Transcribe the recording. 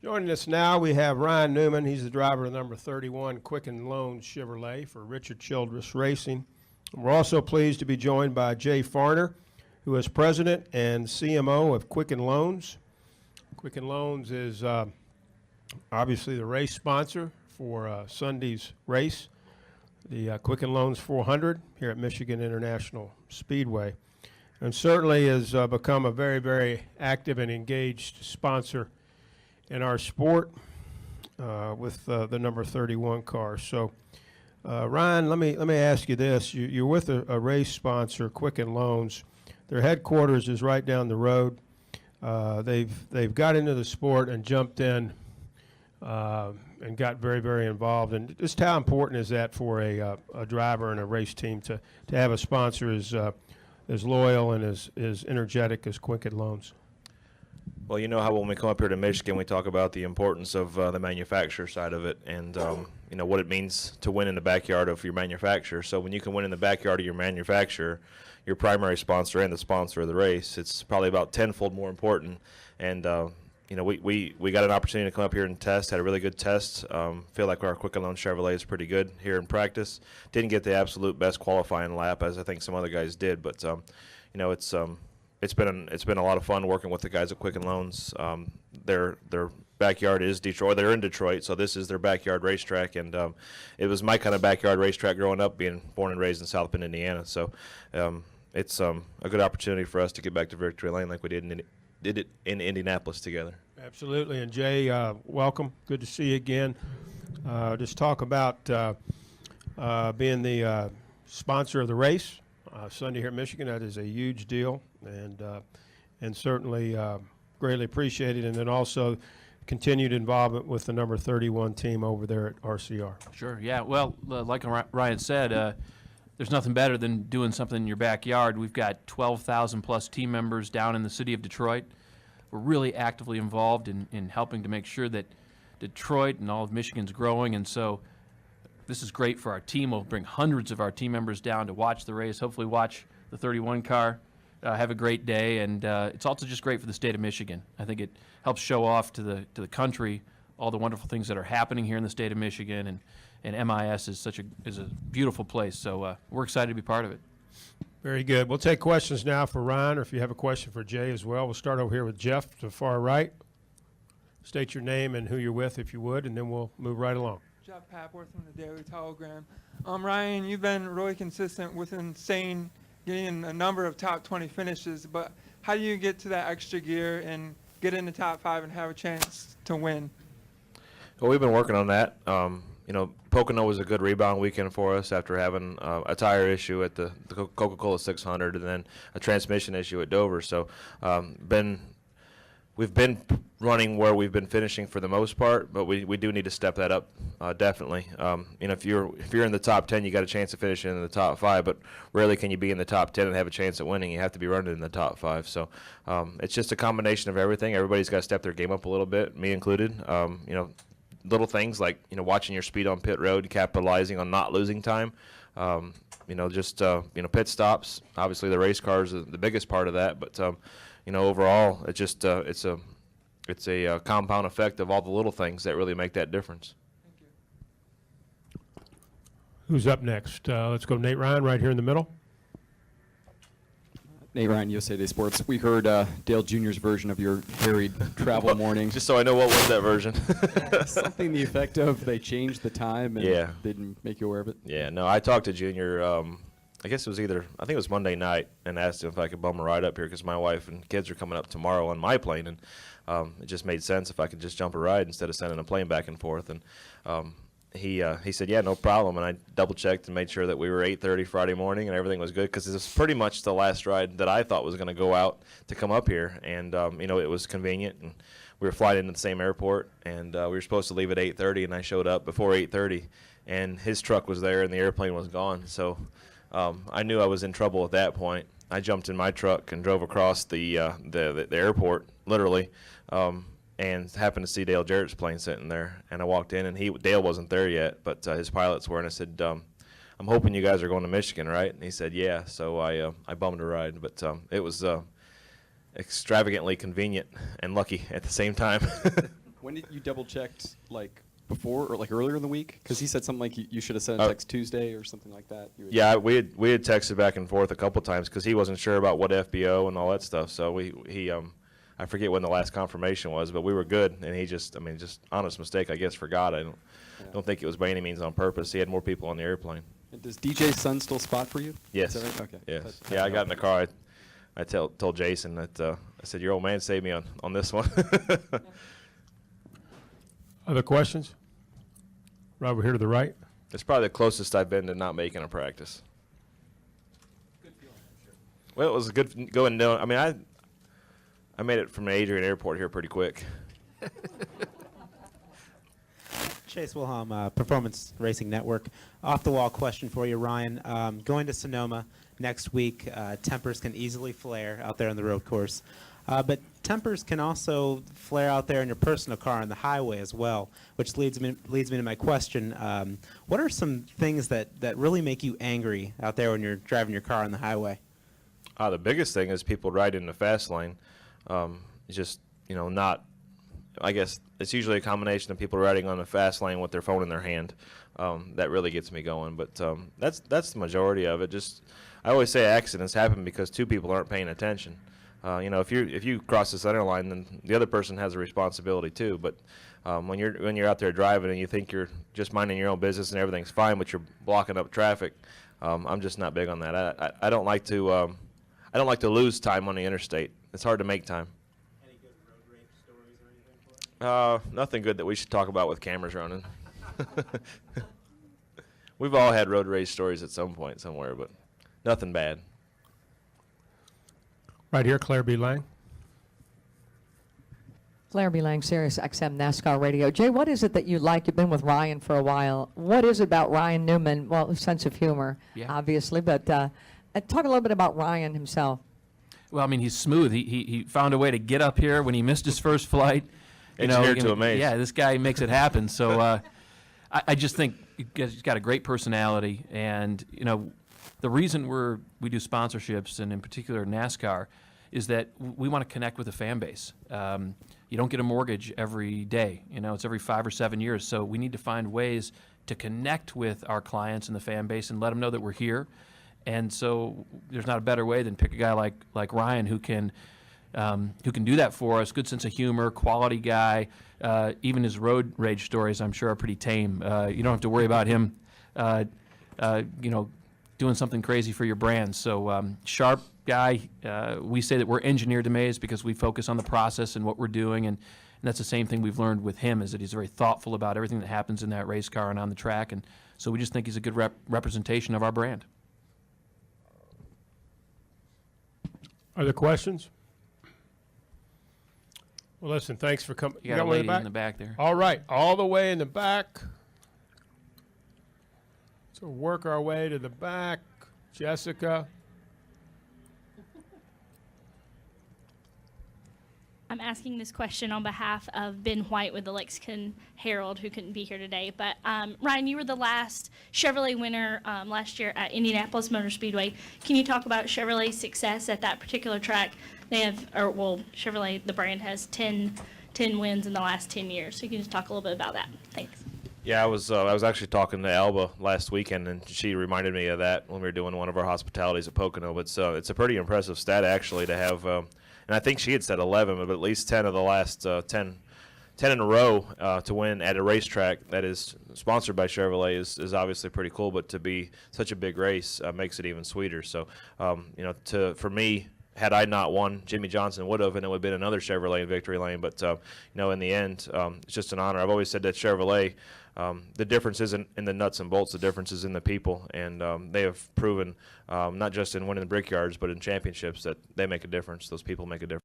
Joining us now, we have Ryan Newman. He's the driver of number 31 Quicken Loans Chevrolet for Richard Childress Racing. We're also pleased to be joined by Jay Farner, who is president and CMO of Quicken Loans. Quicken Loans is obviously the race sponsor for Sunday's race, the Quicken Loans 400 here at Michigan International Speedway, and certainly has become a very, very active and engaged sponsor in our sport with the number 31 car. So, Ryan, let me ask you this: you're with a race sponsor, Quicken Loans. Their headquarters is right down the road. They've got into the sport and jumped in and got very, very involved. And just how important is that for a driver and a race team to have a sponsor as loyal and as energetic as Quicken Loans? Well, you know how when we come up here to Michigan, we talk about the importance of the manufacturer side of it, and you know what it means to win in the backyard of your manufacturer. So when you can win in the backyard of your manufacturer, your primary sponsor and the sponsor of the race, it's probably about tenfold more important. And you know, we got an opportunity to come up here and test. Had a really good test. Feel like our Quicken Loans Chevrolet is pretty good here in practice. Didn't get the absolute best qualifying lap as I think some other guys did, but you know, it's been a lot of fun working with the guys at Quicken Loans. Their backyard is Detroit. They're in Detroit, so this is their backyard racetrack, and it was my kind of backyard racetrack growing up, being born and raised in South Bend, Indiana. So it's a good opportunity for us to get back to victory lane like we did it in Indianapolis together. Absolutely. And Jay, welcome. Good to see you again. Just talk about being the sponsor of the race Sunday here in Michigan. That is a huge deal, and certainly greatly appreciated. And then also continued involvement with the number 31 team over there at RCR. Sure, yeah. Well, like Ryan said, there's nothing better than doing something in your backyard. We've got 12,000 plus team members down in the city of Detroit. We're really actively involved in helping to make sure that Detroit and all of Michigan's growing, and so this is great for our team. We'll bring hundreds of our team members down to watch the race, hopefully watch the 31 car, have a great day, and it's also just great for the state of Michigan. I think it helps show off to the country all the wonderful things that are happening here in the state of Michigan, and MIS is a beautiful place, so we're excited to be part of it. Very good. We'll take questions now for Ryan, or if you have a question for Jay as well. We'll start over here with Jeff to the far right. State your name and who you're with, if you would, and then we'll move right along. Jeff Papworth from the Daily Telegram. Ryan, you've been really consistent with getting a number of top 20 finishes, but how do you get to that extra gear and get in the top 5 and have a chance to win? Well, we've been working on that. You know, Pocono was a good rebound weekend for us after having a tire issue at the Coca-Cola 600 and then a transmission issue at Dover. So we've been running where we've been finishing for the most part, but we do need to step that up, definitely. You know, if you're in the top 10, you got a chance of finishing in the top 5, but rarely can you be in the top 10 and have a chance at winning. You have to be running in the top 5. So it's just a combination of everything. Everybody's got to step their game up a little bit, me included. You know, little things like, you know, watching your speed on pit road, capitalizing on not losing time. You know, just you know, pit stops. Obviously, the race cars are the biggest part of that, but you know, overall, it just it's a compound effect of all the little things that really make that difference. Thank you. Who's up next? Let's go Nate Ryan right here in the middle. Nate Ryan, USA Today Sports. We heard Dale Jr.'s version of your harried travel morning. Just so I know, what was that version? Something the effect of they changed the time and they didn't make you aware of it? Yeah, no, I talked to Junior, I guess it was I think it was Monday night, and asked him if I could bum a ride up here because my wife and kids are coming up tomorrow on my plane, and it just made sense if I could just jump a ride instead of sending a plane back and forth. And he said, yeah, no problem. And I double-checked and made sure that we were 8:30 Friday morning and everything was good, because this was pretty much the last ride that I thought was going to go out to come up here. And, you know, it was convenient. And we were flying into the same airport, and we were supposed to leave at 8:30, and I showed up before 8:30. And his truck was there and the airplane was gone. So I knew I was in trouble at that point. I jumped in my truck and drove across the airport, literally, and happened to see Dale Jarrett's plane sitting there. And I walked in, and Dale wasn't there yet, but his pilots were. And I said, I'm hoping you guys are going to Michigan, right? And he said, yeah. So I bummed a ride. But it was extravagantly convenient and lucky at the same time. When did you double checked, like before or like earlier in the week? Because he said something like you should have sent a text Tuesday or something like that. Yeah, we had texted back and forth a couple times because he wasn't sure about what FBO and all that stuff. So I forget when the last confirmation was, but we were good, and he just honest mistake, I guess, forgot. I don't think it was by any means on purpose. He had more people on the airplane. And does DJ's son still spot for you? Yes. Is that right? Okay. Yes. Yeah, I got in the car. I told Jason that I said, "Your old man saved me on this one." Other questions? Right over here to the right. It's probably the closest I've been to not making a practice. Good feeling, I'm sure. Well, it was a good going down. I mean, I made it from Adrian Airport here pretty quick. Chase Wilhelm, Performance Racing Network. Off the wall question for you, Ryan. Going to Sonoma next week, tempers can easily flare out there on the road course. But tempers can also flare out there in your personal car on the highway as well, which leads me to my question. What are some things that really make you angry out there when you're driving your car on the highway? The biggest thing is people riding in the fast lane. Just, not, I guess it's usually a combination of people riding on the fast lane with their phone in their hand. That really gets me going. But that's the majority of it. I always say accidents happen because two people aren't paying attention. If you cross the center line, then the other person has a responsibility too. But when you're out there driving and you think you're just minding your own business and everything's fine, but you're blocking up traffic, I'm just not big on that. I don't like to lose time on the interstate. It's hard to make time. Any good road rage stories or anything for us? Nothing good that we should talk about with cameras running. We've all had road rage stories at some point somewhere, but nothing bad. Right here, Claire B. Lang. Claire B. Lang, Sirius XM NASCAR Radio. Jay, what is it that you like? You've been with Ryan for a while. What is it about Ryan Newman? Well, a sense of humor, Yeah. obviously, but talk a little bit about Ryan himself. Well, I mean, he's smooth. He found a way to get up here when he missed his first flight. Engineered to amaze. Yeah, this guy makes it happen. So I just think he's got a great personality, and the reason we do sponsorships, and in particular NASCAR, is that we want to connect with the fan base. You don't get a mortgage every day. It's every 5 or 7 years. So we need to find ways to connect with our clients and the fan base and let them know that we're here. And so there's not a better way than pick a guy like Ryan who can do that for us. Good sense of humor, quality guy. Even his road rage stories, I'm sure, are pretty tame. You don't have to worry about him, doing something crazy for your brand. So sharp guy. We say that we're engineered to amaze because we focus on the process and what we're doing, and that's the same thing we've learned with him, is that he's very thoughtful about everything that happens in that race car and on the track, and so we just think he's a good representation of our brand. Other questions? Well, listen, thanks for coming. You got a one lady in the back there. All right, all the way in the back. So work our way to the back. Jessica. I'm asking this question on behalf of Ben White with the Lexington Herald, who couldn't be here today. But Ryan, you were the last Chevrolet winner last year at Indianapolis Motor Speedway. Can you talk about Chevrolet's success at that particular track? Chevrolet, the brand, has 10 wins in the last 10 years. So you can just talk a little bit about that. Thanks. Yeah, I was actually talking to Alba last weekend, and she reminded me of that when we were doing one of our hospitalities at Pocono. But it's a pretty impressive stat, actually, to have, and I think she had said 11, but at least 10 of the last 10 in a row to win at a racetrack that is sponsored by Chevrolet is obviously pretty cool. But to be such a big race makes it even sweeter. So, for me, had I not won, Jimmy Johnson would have, and it would have been another Chevrolet in victory lane. But, in the end, it's just an honor. I've always said that Chevrolet, the difference isn't in the nuts and bolts. The difference is in the people. And they have proven, not just in winning the Brickyards, but in championships, that they make a difference. Those people make a difference.